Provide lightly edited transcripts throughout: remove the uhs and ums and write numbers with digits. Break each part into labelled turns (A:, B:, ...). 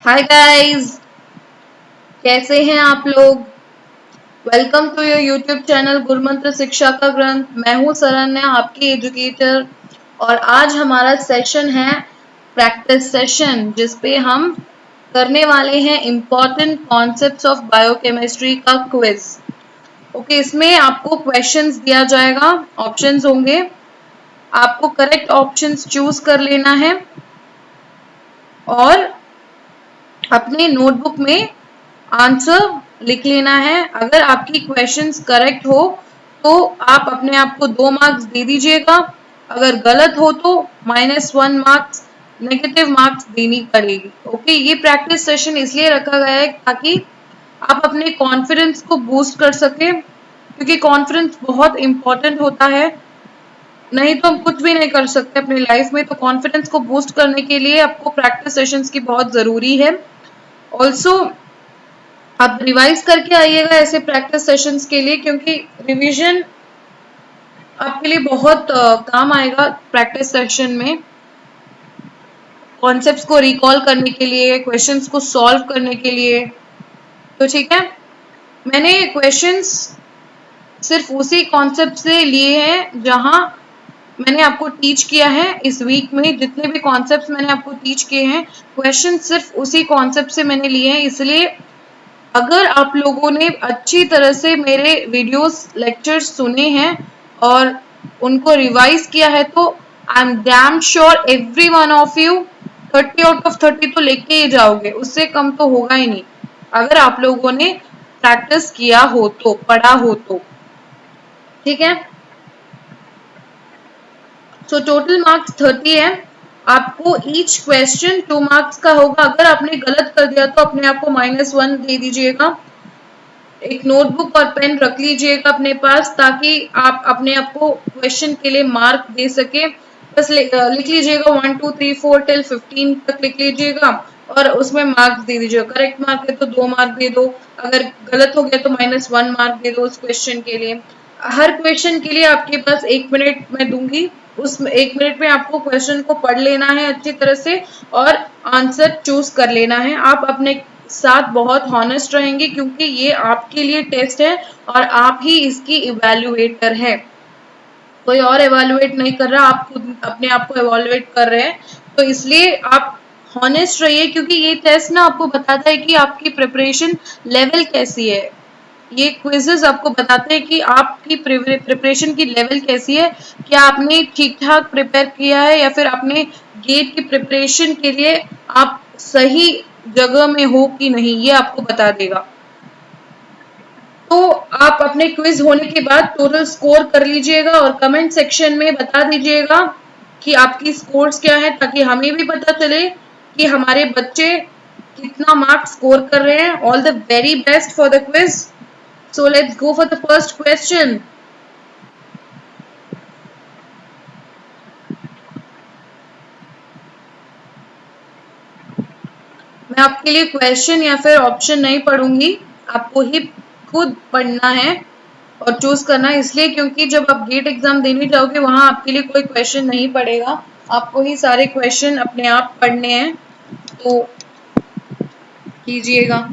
A: Hi guys, कैसे हैं आप लोग। Welcome to your YouTube channel Gurumantra शिक्षा का ग्रंथ। मैं हूं सरन्या, आपकी एजुकेटर। और आज हमारा सेशन है प्रैक्टिस सेशन, जिसपे हम करने वाले हैं इम्पोर्टेंट कॉन्सेप्ट्स ऑफ बायोकेमिस्ट्री का क्विज। ओके, इसमें आपको क्वेश्चंस दिया जाएगा, ऑप्शंस होंगे, आपको करेक्ट ऑप्शंस चूज कर लेना है और अपने नोटबुक में आंसर लिख लेना है। अगर आपकी क्वेश्चंस करेक्ट हो तो आप अपने आप को 2 मार्क्स दे दीजिएगा, अगर गलत हो तो -1 मार्क्स, नेगेटिव मार्क्स देनी पड़ेगी। ओके, ये प्रैक्टिस सेशन इसलिए रखा गया है ताकि आप अपने कॉन्फिडेंस को बूस्ट कर सके, क्योंकि कॉन्फिडेंस बहुत इंपॉर्टेंट होता है, नहीं तो हम कुछ भी नहीं कर सकते अपनी लाइफ में। तो कॉन्फिडेंस को बूस्ट करने के लिए आपको प्रैक्टिस सेशंस की बहुत जरूरी है। ऑल्सो आप रिवाइज करके आइएगा ऐसे प्रैक्टिस सेशंस के लिए, क्योंकि रिवीजन आपके लिए बहुत काम आएगा प्रैक्टिस सेशन में, कॉन्सेप्ट्स को रिकॉल करने के लिए, क्वेश्चंस को सॉल्व करने के लिए। तो ठीक है, मैंने क्वेश्चंस सिर्फ उसी कॉन्सेप्ट से लिए हैं जहां मैंने आपको टीच किया है। इस वीक में जितने भी कॉन्सेप्ट्स मैंने आपको टीच किए हैं, क्वेश्चन सिर्फ उसी कॉन्सेप्ट से मैंने लिए हैं। इसलिए अगर आप लोगों ने अच्छी तरह से मेरे वीडियोस लेक्चर्स सुने हैं और उनको रिवाइज किया है, तो I am damn sure every one of you 30 out of 30 तो लेके ही जाओगे, उससे कम तो होगा ही नहीं, अगर आप लोगों ने प्रैक्टिस किया हो तो, पढ़ा हो तो। ठीक है, सो टोटल मार्क्स 30 है। आपको ईच क्वेश्चन 2 मार्क्स का होगा। अगर आपने गलत कर दिया तो अपने आप को -1 दे दीजिएगा। एक नोटबुक और पेन रख लीजिएगा अपने पास, ताकि आप अपने आप को क्वेश्चन के लिए मार्क दे सके। बस लिख लीजिएगा 1 2 3 4 टिल 15 तक लिख लीजिएगा और उसमें मार्क्स दे दीजिएगा। करेक्ट मार्क है तो 2 मार्क दे दो, अगर गलत हो गया तो -1 मार्क दे दो उस क्वेश्चन के लिए। हर क्वेश्चन के लिए आपके पास 1 मिनट मैं दूंगी, उस 1 मिनट में आपको क्वेश्चन को पढ़ लेना है अच्छी तरह से और आंसर चूज कर लेना है। आप अपने साथ बहुत हॉनेस्ट रहेंगे, क्योंकि ये आपके लिए टेस्ट है और आप ही इसकी इवैल्यूएटर है, कोई और इवैल्यूएट नहीं कर रहा, आप खुद अपने आप को इवैल्यूएट कर रहे हैं। तो इसलिए आप हॉनेस्ट रहिए, क्योंकि ये टेस्ट ना आपको बताता है कि आपकी प्रिपरेशन लेवल कैसी है। ये क्विजेस आपको बताते हैं कि आपकी प्रिपरेशन की लेवल कैसी है, क्या आपने ठीक ठाक प्रिपेयर किया है या फिर आपने गेट की प्रिपरेशन के लिए आप सही जगह में हो कि नहीं, ये आपको बता देगा। तो आप अपने क्विज होने के बाद टोटल स्कोर कर लीजिएगा और कमेंट सेक्शन में बता दीजिएगा कि आपकी स्कोर्स क्या है, ताकि हमें भी पता चले कि हमारे बच्चे कितना मार्क्स स्कोर कर रहे हैं। All the very best for the quiz. So let's go for the first question. मैं आपके लिए क्वेश्चन या फिर ऑप्शन नहीं पढ़ूंगी, आपको ही खुद पढ़ना है और चूज करना है। इसलिए क्योंकि जब आप गेट एग्जाम देने जाओगे वहां आपके लिए कोई क्वेश्चन नहीं पड़ेगा, आपको ही सारे क्वेश्चन अपने आप पढ़ने हैं। तो कीजिएगा।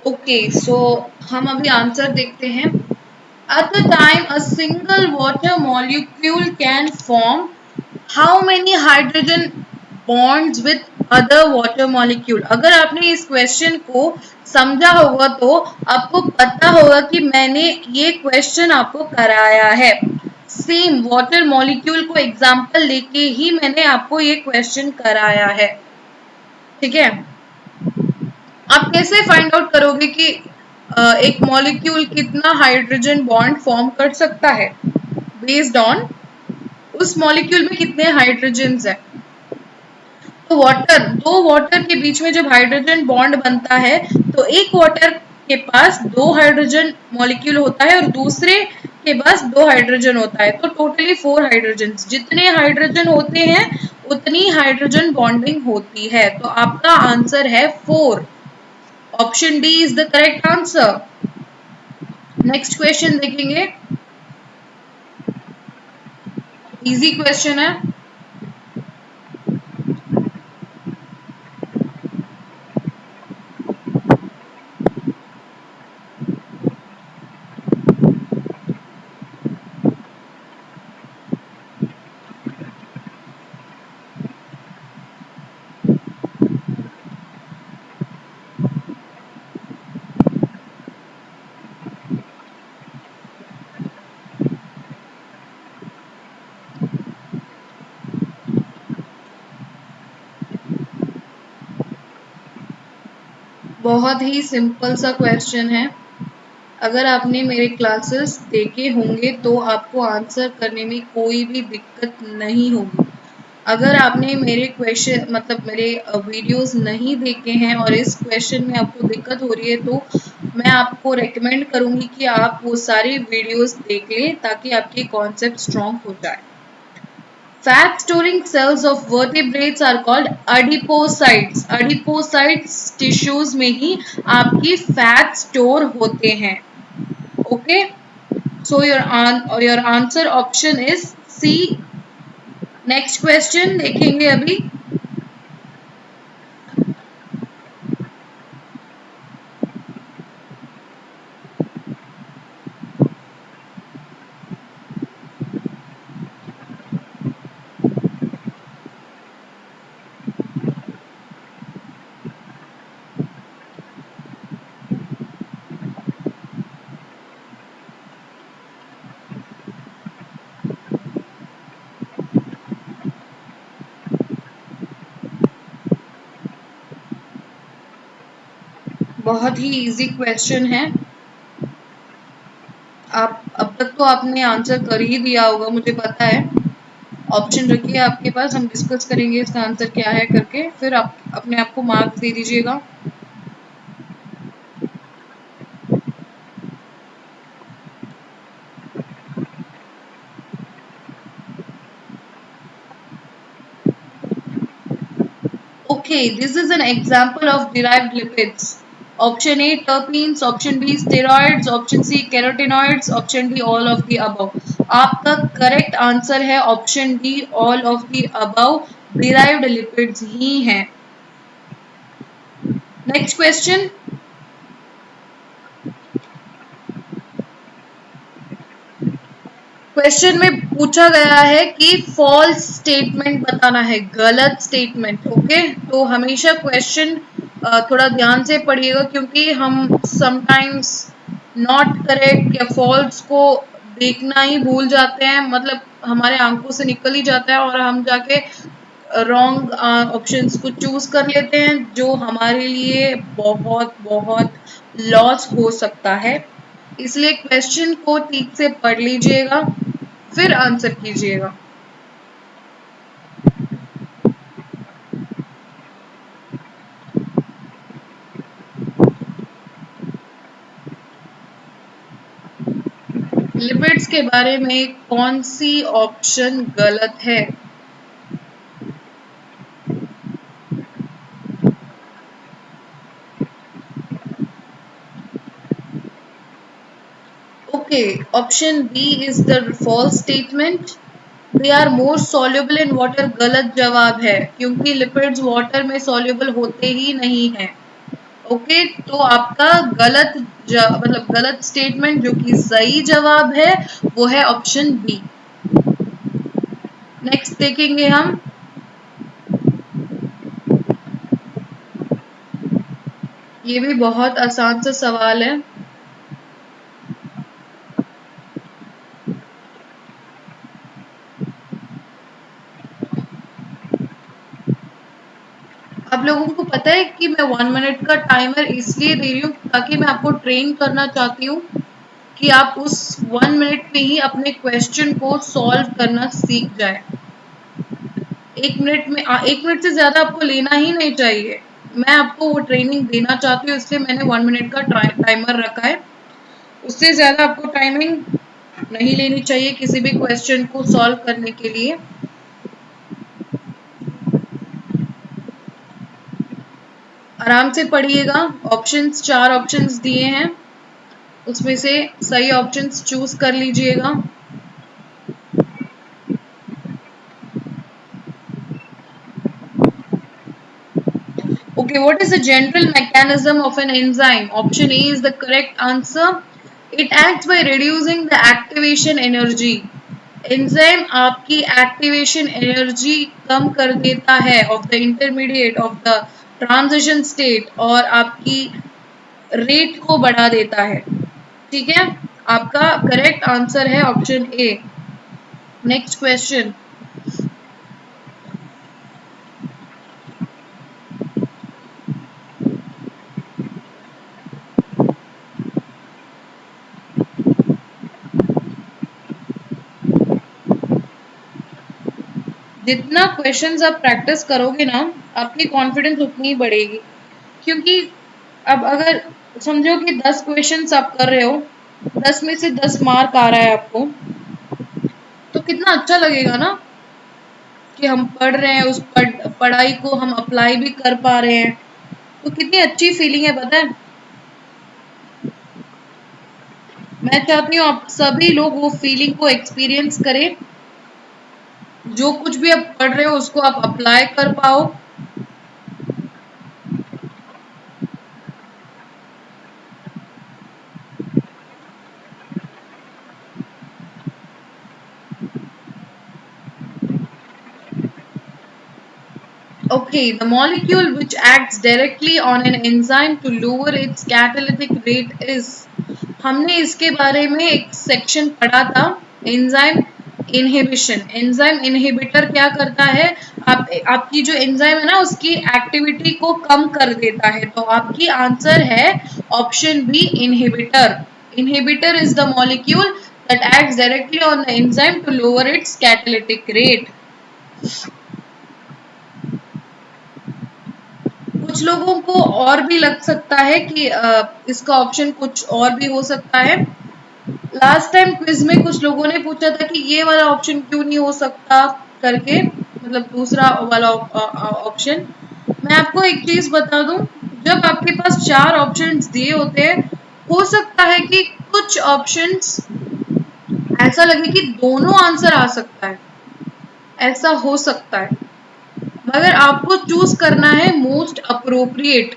A: ओके, सो हम अभी आंसर देखते हैं। At the time a single water molecule can form how many hydrogen bonds with other water molecule? अगर आपने इस क्वेश्चन को समझा होगा तो आपको पता होगा कि मैंने ये क्वेश्चन आपको कराया है। सेम वाटर मॉलिक्यूल को एग्जांपल लेके ही मैंने आपको ये क्वेश्चन कराया है। ठीक है, आप कैसे फाइंड आउट करोगे कि एक मॉलिक्यूल कितना हाइड्रोजन बॉन्ड फॉर्म कर सकता है, बेस्ड ऑन उस मॉलिक्यूल में कितने हाइड्रोजन्स है। तो वाटर, दो वाटर के बीच में जब हाइड्रोजन बॉन्ड बनता है तो एक वाटर के पास दो हाइड्रोजन मॉलिक्यूल होता है और दूसरे के पास दो हाइड्रोजन होता है, तो टोटली 4 हाइड्रोजन। जितने हाइड्रोजन होते हैं उतनी हाइड्रोजन बॉन्डिंग होती है, तो आपका आंसर है 4। Option D is the correct answer. Next question देखेंगे, इजी क्वेश्चन है। बहुत ही सिंपल सा क्वेश्चन है। अगर आपने मेरे क्लासेस देखे होंगे तो आपको आंसर करने में कोई भी दिक्कत नहीं होगी। अगर आपने मेरे क्वेश्चन मतलब मेरे वीडियोस नहीं देखे हैं और इस क्वेश्चन में आपको दिक्कत हो रही है, तो मैं आपको रेकमेंड करूंगी कि आप वो सारी वीडियोस देख लें ताकि आपके कॉन्सेप्ट स्ट्रॉन्ग हो जाए। Fat storing cells of vertebrates are called adipocytes. Adipocytes tissues में ही आपकी फैट स्टोर होते हैं। Okay, so your answer option is C. Next question देखेंगे अभी। बहुत ही इजी क्वेश्चन है। आप अब तक तो आपने आंसर कर ही दिया होगा, मुझे पता है। ऑप्शन रखिए आपके पास, हम डिस्कस करेंगे इसका आंसर क्या है करके, फिर आप अपने आप को मार्क्स दे दीजिएगा। Okay, this is an example of derived lipids. Option A terpenes, option B steroids, option C carotenoids, option D all of the above. आपका करेक्ट आंसर है option D, all of the above. Derived lipids ही हैं। Next question. Question में पूछा गया है कि false statement बताना है, गलत स्टेटमेंट। ओके, तो हमेशा क्वेश्चन थोड़ा ध्यान से पढ़िएगा क्योंकि हम समटाइम्स नॉट करेक्ट या फॉल्स को देखना ही भूल जाते हैं, मतलब हमारे आंखों से निकल ही जाता है और हम जाके रॉन्ग ऑप्शंस को चूज कर लेते हैं, जो हमारे लिए बहुत बहुत लॉस हो सकता है। इसलिए क्वेश्चन को ठीक से पढ़ लीजिएगा, फिर आंसर कीजिएगा। लिपिड्स के बारे में कौन सी ऑप्शन गलत है? Okay, option B is the false statement. They are more soluble in water, गलत जवाब है क्योंकि लिपिड्स वाटर में सॉल्युबल होते ही नहीं है। ओके, तो आपका गलत मतलब गलत स्टेटमेंट जो कि सही जवाब है वो है ऑप्शन बी। नेक्स्ट देखेंगे हम। ये भी बहुत आसान सा सवाल है। अब लोगों को पता है कि मैं 1 मिनट का टाइमर इसलिए दे रही हूँ ताकि मैं आपको ट्रेन करना चाहती हूँ कि आप उस 1 मिनट में ही अपने क्वेश्चन को सॉल्व करना सीख जाए। 1 मिनट से ज्यादा आपको लेना ही नहीं चाहिए। मैं आपको वो ट्रेनिंग देना चाहती हूँ, इसलिए मैंने 1 मिनट का टाइमर रखा है। उससे ज्यादा आपको टाइमिंग नहीं लेनी चाहिए किसी भी क्वेश्चन को सॉल्व करने के लिए। आराम से पढ़िएगा। ऑप्शंस 4 ऑप्शंस दिए हैं, उसमें से सही ऑप्शंस चूज कर लीजिएगा। Okay, what is the general mechanism of an enzyme? Option A is the correct answer. It acts by reducing the activation energy. Enzyme आपकी एक्टिवेशन एनर्जी कम कर देता है of the intermediate of the transition state और आपकी rate को बढ़ा देता है। ठीक है, आपका करेक्ट आंसर है ऑप्शन ए। Next question. जितना क्वेश्चंस आप प्रैक्टिस करोगे ना, आपकी कॉन्फिडेंस उतनी ही बढ़ेगी। क्योंकि अब अगर समझो कि 10 क्वेश्चंस आप कर रहे हो, 10 में से 10 मार्क आ रहा है आपको, तो कितना अच्छा लगेगा ना कि हम पढ़ रहे हैं, उस पढ़ाई को हम अप्लाई भी कर पा रहे हैं। तो कितनी अच्छी फीलिंग है, पता है। मैं चाहती हूँ आप सभी लोग वो फीलिंग को एक्सपीरियंस करें। जो कुछ भी आप पढ़ रहे हो उसको आप अप्लाई कर पाओ। Okay, the molecule which acts directly on an enzyme to lower its catalytic rate is, हमने इसके बारे में एक सेक्शन पढ़ा था, एंजाइम इनहिबिशन। एंजाइम इनहिबिटर क्या करता है, आपकी जो एंजाइम है ना उसकी एक्टिविटी को कम कर देता है। तो आपकी आंसर है option B, inhibitor. Inhibitor is the molecule that acts directly on the enzyme to lower its catalytic rate. कुछ लोगों को और भी लग सकता है कि इसका ऑप्शन कुछ और भी हो सकता है। लास्ट टाइम क्विज में कुछ लोगों ने पूछा था कि ये वाला ऑप्शन क्यों नहीं हो सकता करके, मतलब दूसरा वाला ऑप्शन। मैं आपको एक चीज बता दूं, जब आपके पास 4 ऑप्शंस दिए होते हैं, हो सकता है कि कुछ ऑप्शंस ऐसा लगे कि दोनों आंसर आ सकता है, ऐसा हो सकता है। मगर आपको चूज करना है मोस्ट अप्रोप्रिएट,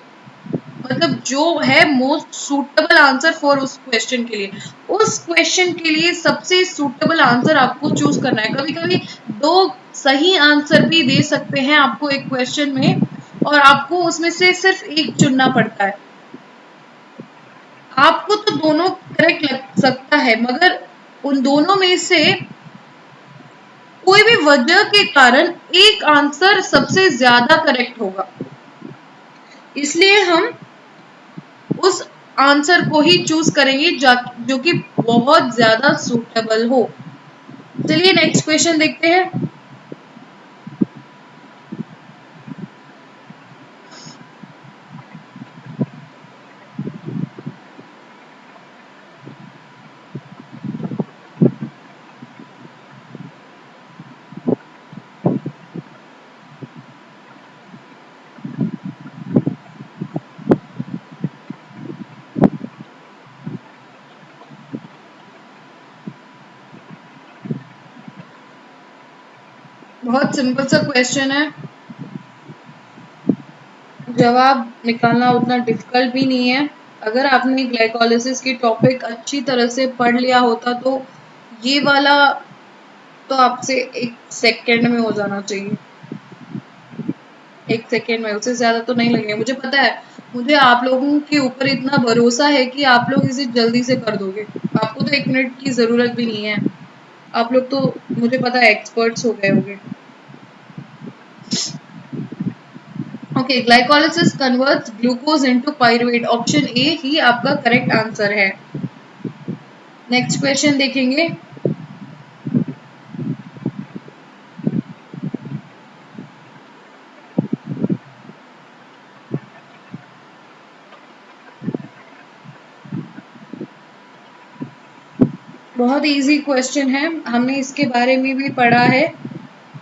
A: मतलब जो है मोस्ट सूटेबल आंसर फॉर उस क्वेश्चन के लिए। उस क्वेश्चन के लिए सबसे सूटेबल आंसर आपको चूज करना है। कभी कभी 2 सही आंसर भी दे सकते हैं आपको एक क्वेश्चन में, और आपको उसमें से सिर्फ एक चुनना पड़ता है। आपको तो दोनों करेक्ट लग सकता है, मगर उन दोनों में से कोई भी वजह के कारण एक आंसर सबसे ज्यादा करेक्ट होगा। इसलिए हम उस आंसर को ही चूज करेंगे जो कि बहुत ज्यादा सूटेबल हो। चलिए नेक्स्ट क्वेश्चन देखते हैं। बहुत सिंपल सा क्वेश्चन है, जवाब निकालना उतना डिफिकल्ट भी नहीं है। अगर आपने ग्लाइकोलाइसिस की टॉपिक अच्छी तरह से पढ़ लिया होता तो ये वाला तो आपसे 1 सेकेंड में हो जाना चाहिए। 1 सेकेंड में, उससे ज्यादा तो नहीं लगेगा। मुझे पता है, मुझे आप लोगों के ऊपर इतना भरोसा है कि आप लोग इसे जल्दी से कर दोगे। आपको तो 1 मिनट की जरूरत भी नहीं है। आप लोग तो मुझे पता है एक्सपर्ट्स हो गए होंगे। Okay, glycolysis converts glucose into pyruvate, option A ही आपका करेक्ट आंसर है। नेक्स्ट क्वेश्चन देखेंगे। बहुत इजी क्वेश्चन है, हमने इसके बारे में भी पढ़ा है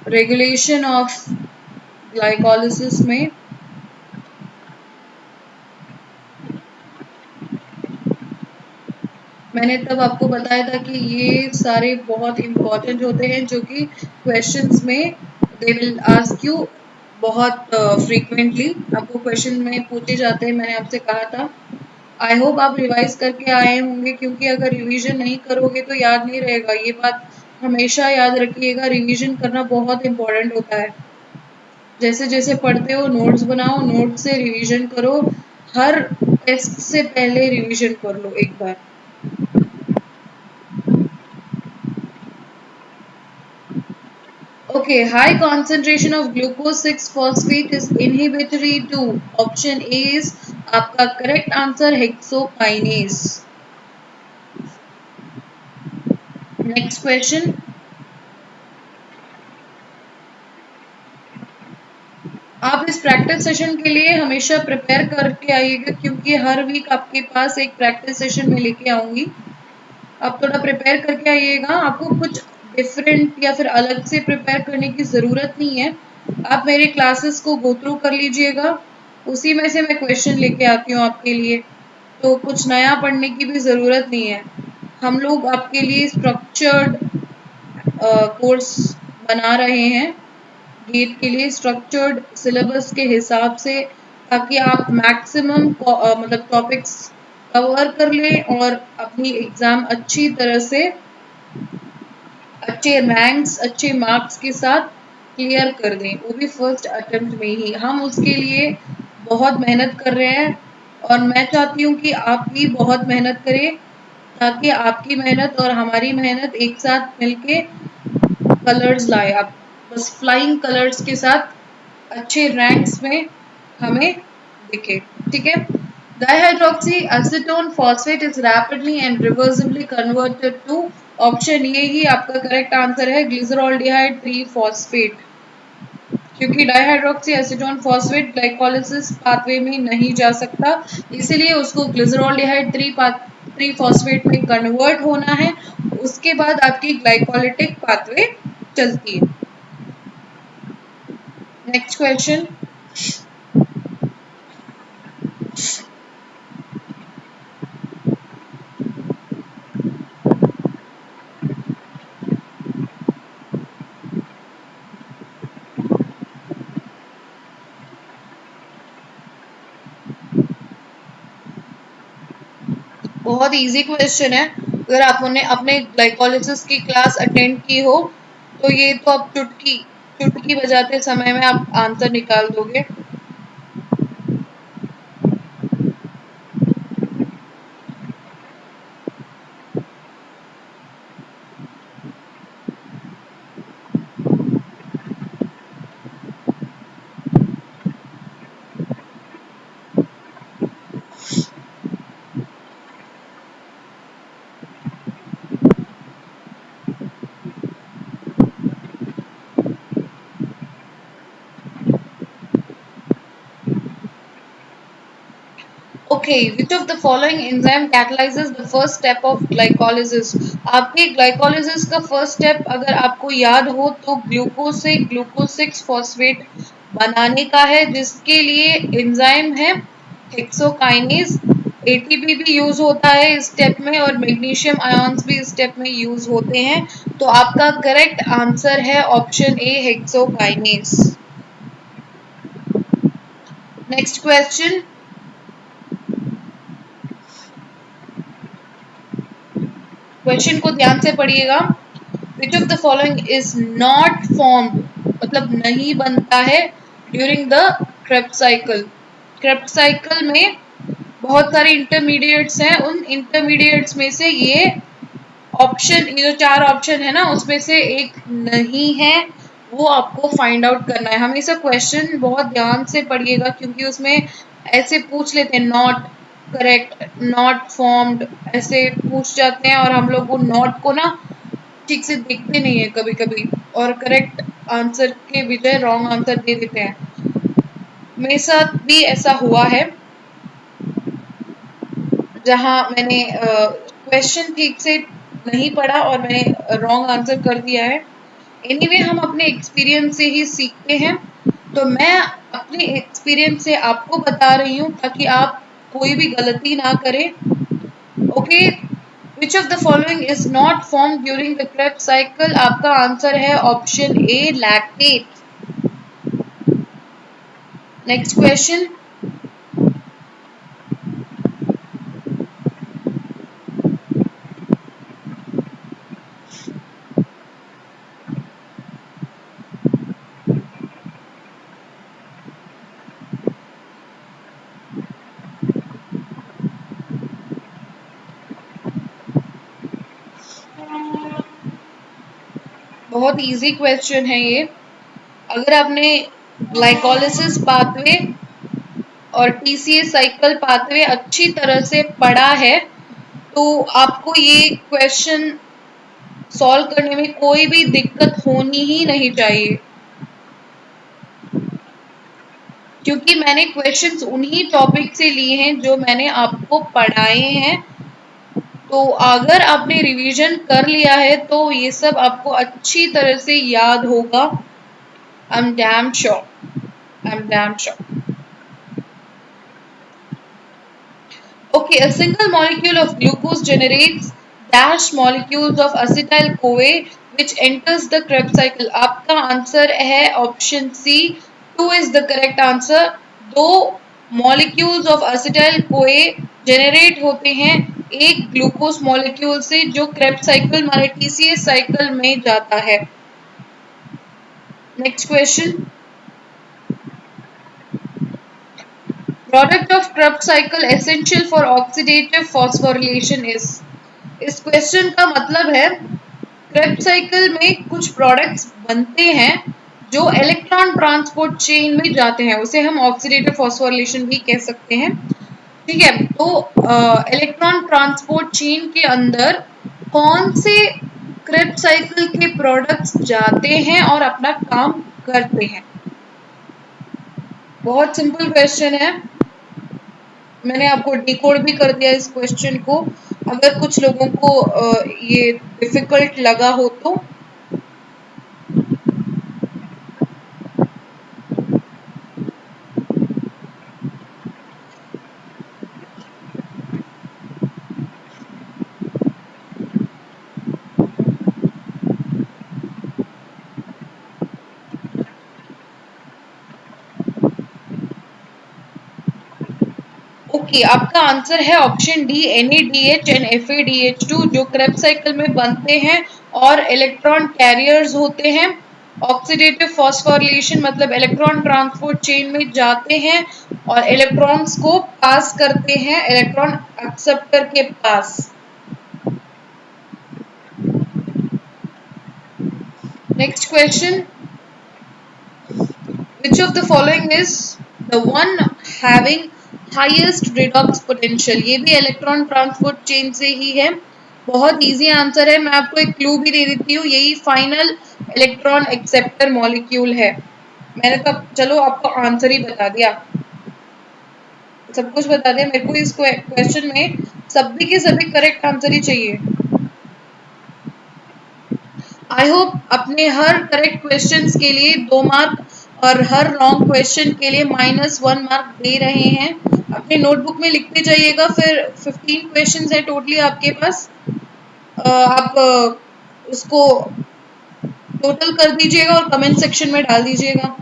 A: रेगुलेशन ऑफ ग्लाइकोलिसिस में। मैंने तब आपको बताया था कि ये सारे बहुत इम्पोर्टेंट होते हैं, जो कि क्वेश्चंस में दे विल आस्क यू बहुत फ्रीक्वेंटली आपको क्वेश्चन में पूछे जाते हैं। मैंने आपसे कहा था, आई होप आप रिवाइज करके आए होंगे, क्योंकि अगर रिवीजन नहीं करोगे तो याद नहीं रहेगा। ये बात हमेशा याद रखिएगा, रिवीजन करना बहुत इम्पोर्टेंट होता है। जैसे जैसे पढ़ते हो नोट्स बनाओ, नोट से रिवीजन करो, हर टेस्ट से पहले रिवीजन कर लो एक बार। Okay, high concentration of glucose 6-phosphate is inhibitory to option A is आपका correct answer hexokinase. Next question. आप इस प्रैक्टिस सेशन के लिए हमेशा प्रिपेयर करके आइएगा, क्योंकि हर वीक आपके पास एक प्रैक्टिस सेशन में लेके आऊंगी। आप थोड़ा प्रिपेयर करके आइएगा, आपको कुछ डिफरेंट या फिर अलग से प्रिपेयर करने की ज़रूरत नहीं है। आप मेरे क्लासेस को गो थ्रू कर लीजिएगा, उसी में से मैं क्वेश्चन लेके आती हूँ आपके लिए, तो कुछ नया पढ़ने की भी ज़रूरत नहीं है। हम लोग आपके लिए स्ट्रक्चर्ड कोर्स बना रहे हैं, गेट के लिए स्ट्रक्चर्ड सिलेबस के हिसाब से, ताकि आप मैक्सिमम मतलब टॉपिक्स कवर कर लें और अपनी एग्ज़ाम अच्छी तरह से, अच्छे रैंक्स, अच्छे मार्क्स के साथ क्लियर कर दें, वो भी फर्स्ट अटेम्प्ट में ही। हम उसके लिए बहुत मेहनत कर रहे हैं और मैं चाहती हूँ कि आप भी बहुत मेहनत करें, ताकि आपकी मेहनत और हमारी मेहनत एक साथ मिलके कलर्स लाए। आप बस फ्लाइंग कलर्स के साथ अच्छे रैंक्स में हमें दिखे, ठीक है। Dihydroxy acetone phosphate is rapidly and reversibly converted to, option ये ही आपका करेक्ट आंसर है ग्लिसरॉल्डिहाइड 3 फॉस्फेट, क्योंकि dihydroxy acetone phosphate glycolysis pathway में नहीं जा सकता, इसीलिए उसको ग्लिसरॉल्डिहाइड 3 फॉस्फेट में कन्वर्ट होना है, उसके बाद आपकी ग्लाइकोलिटिक पाथवे चलती है। Next question. बहुत इजी क्वेश्चन है, अगर आपने अपने ग्लाइकोलिसिस की क्लास अटेंड की हो तो ये तो आप चुटकी चुटकी बजाते समय में आप आंसर निकाल दोगे। Okay, which of the following enzyme catalyzes the first step of glycolysis? आपके glycolysis का first step अगर आपको याद हो तो ग्लूकोज से ग्लूकोज 6 फॉस्फेट बनाने का है, जिसके लिए एंजाइम है हेक्सोकाइनेज। एटीपी भी यूज होता है इस स्टेप में और मैग्नीशियम आयंस भी इस स्टेप में यूज होते हैं, तो आपका करेक्ट आंसर है option A hexokinase. Next question. Question को ध्यान से पढ़िएगा। Which of the following is not formed, मतलब नहीं बनता है during the Krebs cycle. Krebs cycle में बहुत सारे इंटरमीडिएट्स हैं, उन इंटरमीडिएट्स में से ये ऑप्शन, ये जो 4 ऑप्शन है ना, उसमें से एक नहीं है, वो आपको फाइंड आउट करना है। हमेशा क्वेश्चन बहुत ध्यान से पढ़िएगा क्योंकि उसमें ऐसे पूछ लेते हैं नॉट करेक्ट, नॉट फॉर्म्ड, ऐसे पूछ जाते हैं और हम लोग वो नॉट को ना ठीक से देखते नहीं है कभी कभी और करेक्ट आंसर के बजाय रॉन्ग आंसर दे देते हैं। मेरे साथ भी ऐसा हुआ है जहां मैंने क्वेश्चन ठीक से नहीं पढ़ा और मैंने रॉन्ग आंसर कर दिया है। एनीवे हम अपने एक्सपीरियंस से ही सीखते हैं, तो मैं अपने एक्सपीरियंस से आपको बता रही हूँ ताकि आप कोई भी गलती ना करें। Okay, which of the following is not form during the Krebs cycle? आपका आंसर है option A, lactate. Next question, बहुत इजी क्वेश्चन है ये। अगर आपने ग्लाइकोलिसिस पाथवे और टीसीएस साइकिल पाथवे अच्छी तरह से पढ़ा है तो आपको ये क्वेश्चन सॉल्व करने में कोई भी दिक्कत होनी ही नहीं चाहिए, क्योंकि मैंने क्वेश्चंस उन्हीं टॉपिक से लिए हैं जो मैंने आपको पढ़ाए हैं। तो अगर आपने रिवीजन कर लिया है तो ये सब आपको अच्छी तरह से याद होगा। I am damn sure, I am damn sure. Okay, a single molecule of glucose generates dash molecules of acetyl CoA which enters the Krebs cycle. आपका आंसर है option C, 2 is the correct answer। दो molecules of acetyl CoA generate होते हैं एक glucose molecule से जो Krebs cycle माने TCS cycle में जाता है। Next question, product of Krebs cycle essential for oxidative phosphorylation is? इस क्वेश्चन का मतलब है क्रेब्स साइकिल में कुछ प्रोडक्ट्स बनते हैं जो इलेक्ट्रॉन ट्रांसपोर्ट चेन में जाते हैं, उसे हम ऑक्सीडेटिव फॉस्फोरिलेशन भी कह सकते हैं। ठीक है, तो इलेक्ट्रॉन ट्रांसपोर्ट चेन के अंदर कौन से क्रेब्स साइकिल के प्रोडक्ट्स जाते हैं और अपना काम करते हैं? बहुत सिंपल क्वेश्चन है, मैंने आपको डिकोड भी कर दिया इस क्वेश्चन को। अगर कुछ लोगों को ये डिफिकल्ट लगा हो तो ओके, आपका आंसर है option D, NADH and FADH2 जो क्रेब्स साइकिल में बनते हैं और इलेक्ट्रॉन कैरियर्स होते हैं। ऑक्सीडेटिव फॉस्फोरिलेशन मतलब इलेक्ट्रॉन ट्रांसपोर्ट चेन में जाते हैं और इलेक्ट्रॉन्स को पास करते हैं इलेक्ट्रॉन एक्सेप्टर के पास। Next question, which of the following is the one having highest redox potential? ये भी इलेक्ट्रॉन ट्रांसपोर्ट चेन से ही है। बहुत इजी आंसर है, मैं आपको एक क्लू भी दे देती हूँ, यही फाइनल इलेक्ट्रॉन एक्सेप्टर मॉलिक्यूल है। मैंने तो चलो आपको आंसर ही बता दिया, सब कुछ बता दिया। मेरे को इस क्वेश्चन में सभी के सभी करेक्ट आंसर ही चाहिए। आई होप अपने हर करेक्ट क्वेश्चंस के लिए 2 मार्क और हर रॉन्ग क्वेश्चन के लिए -1 मार्क दे रहे हैं। अपने नोटबुक में लिखते जाइएगा। फिर 15 क्वेश्चंस है टोटली आपके पास, आप उसको टोटल कर दीजिएगा और कमेंट सेक्शन में डाल दीजिएगा।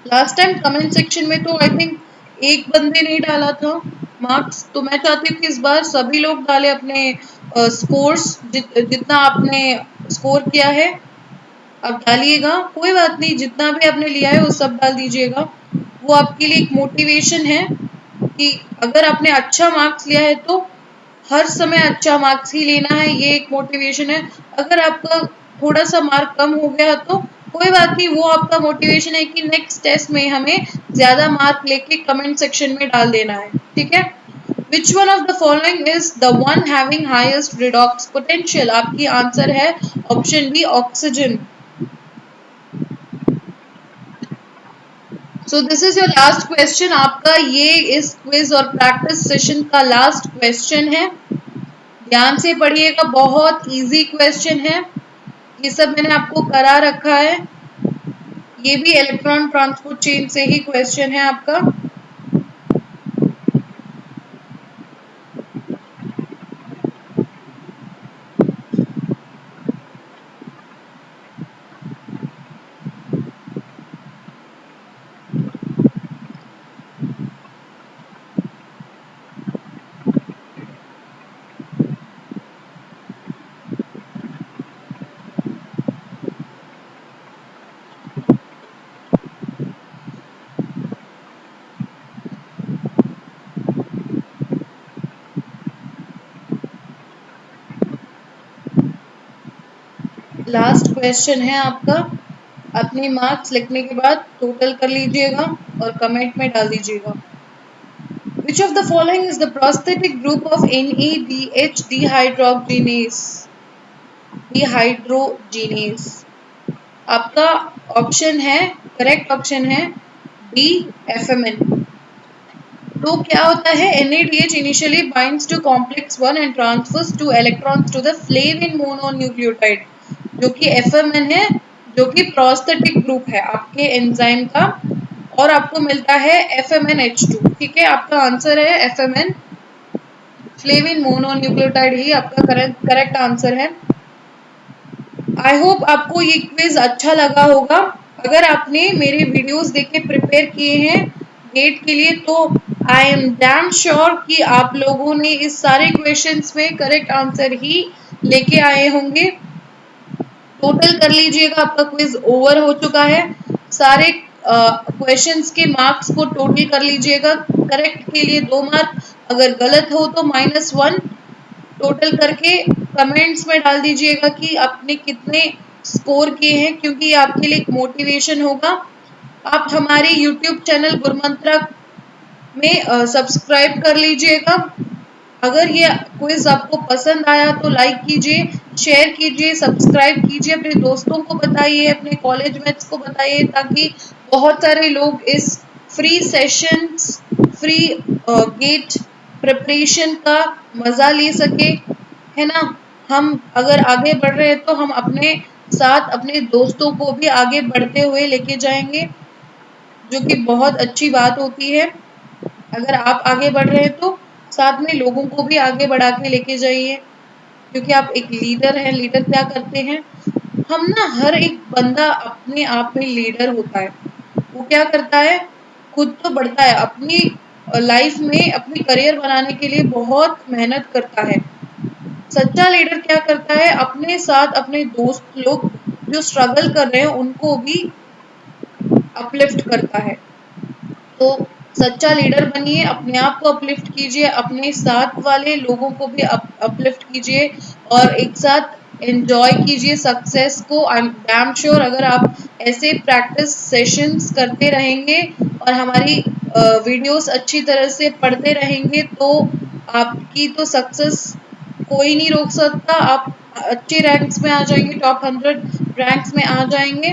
A: लास्ट टाइम कमेंट सेक्शन में तो आई थिंक एक बंदे ने डाला था मार्क्स, तो मैं चाहती हूँ कि इस बार सभी लोग डालें अपने स्कोर्स, जितना आपने स्कोर किया है आप डालिएगा। कोई बात नहीं, जितना भी आपने लिया है वो सब डाल दीजिएगा, वो आपके लिए एक मोटिवेशन है कि अगर आपने अच्छा मार्क्स लिया है तो हर समय अच्छा मार्क्स ही लेना है, ये एक मोटिवेशन है। अगर आपका थोड़ा सा मार्क कम हो गया तो कोई बात नहीं, वो आपका मोटिवेशन है कि नेक्स्ट टेस्ट में हमें ज्यादा मार्क लेके कमेंट सेक्शन में डाल देना है, ठीक है। Which one of the following is the one having highest redox potential? आपकी आंसर है option B oxygen. So this is your last question. आपका ये इस क्विज और प्रैक्टिस सेशन का लास्ट क्वेश्चन है। ध्यान से पढ़िएगा, बहुत इजी क्वेश्चन है। ये सब मैंने आपको करा रखा है। ये भी इलेक्ट्रॉन ट्रांसपोर्ट चेन से ही क्वेश्चन है आपका। लास्ट क्वेश्चन है आपका। अपने मार्क्स लिखने के बाद टोटल कर लीजिएगा और कमेंट में डाल दीजिएगा। Which of the following is the prosthetic group of NADH dehydrogenase? Dehydrogenase। आपका ऑप्शन है, करेक्ट ऑप्शन है डी FMN। तो क्या होता है, NADH initially binds to complex 1 and transfers 2 electrons to the flavin mononucleotide, जो कि FMN है, जो कि प्रोस्थेटिक ग्रुप है आपके एंजाइम का, और आपको मिलता है FMNH2। ठीक है, आपका आंसर है FMN, फ्लेविन मोनोन्यूक्लियोटाइड ही आपका करेक्ट आंसर है। आई होप आपको ये क्विज अच्छा लगा होगा। अगर आपने मेरे वीडियोस देख के प्रिपेयर किए हैं गेट के लिए तो आई एम डैम श्योर कि आप लोगों ने इस सारे क्वेश्चंस में करेक्ट आंसर ही लेके आए होंगे। टोटल कर लीजिएगा, आपका क्विज ओवर हो चुका है। सारे क्वेश्चंस के मार्क्स को टोटल कर लीजिएगा। करेक्ट के लिए 2 मार्क, अगर गलत हो तो -1। टोटल करके कमेंट्स में डाल दीजिएगा कि आपने कितने स्कोर किए हैं, क्योंकि ये आपके लिए एक मोटिवेशन होगा। आप हमारे YouTube चैनल गुरुमंत्रा में सब्सक्राइब कर लीजिएगा। अगर ये क्विज आपको पसंद आया तो लाइक कीजिए, शेयर कीजिए, सब्सक्राइब कीजिए, अपने दोस्तों को बताइए, अपने कॉलेज मेट्स को बताइए, ताकि बहुत सारे लोग इस free sessions, free GATE preparation का मजा ले सके, है ना। हम अगर आगे बढ़ रहे हैं तो हम अपने साथ अपने दोस्तों को भी आगे बढ़ते हुए लेके जाएंगे, जो कि बहुत अच्छी बात होती है। अगर आप आगे बढ़ रहे हैं तो साथ में लोगों को भी आगे बढ़ा के लेके जाइए, क्योंकि आप एक लीडर हैं। लीडर क्या करते हैं, हम ना, हर एक बंदा अपने आप में लीडर होता है। वो क्या करता है, खुद तो बढ़ता है, अपनी लाइफ में अपनी करियर बनाने के लिए बहुत मेहनत करता है। सच्चा लीडर क्या करता है, अपने साथ अपने दोस्त लोग जो स्ट्रगल कर रहे हैं उनको भी अपलिफ्ट करता है। तो सच्चा लीडर बनिए, अपने आप को अपलिफ्ट कीजिए, अपने साथ वाले लोगों को भी अपलिफ्ट कीजिए और एक साथ एंजॉय कीजिए सक्सेस को। आई एम डैम श्योर अगर आप ऐसे प्रैक्टिस सेशंस करते रहेंगे और हमारी वीडियोस अच्छी तरह से पढ़ते रहेंगे तो आपकी तो सक्सेस कोई नहीं रोक सकता। आप अच्छे रैंक्स में आ जाएंगे, टॉप 100 रैंक्स में आ जाएंगे।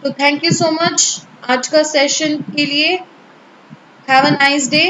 A: तो थैंक यू सो मच आज का सेशन के लिए। Have a nice day.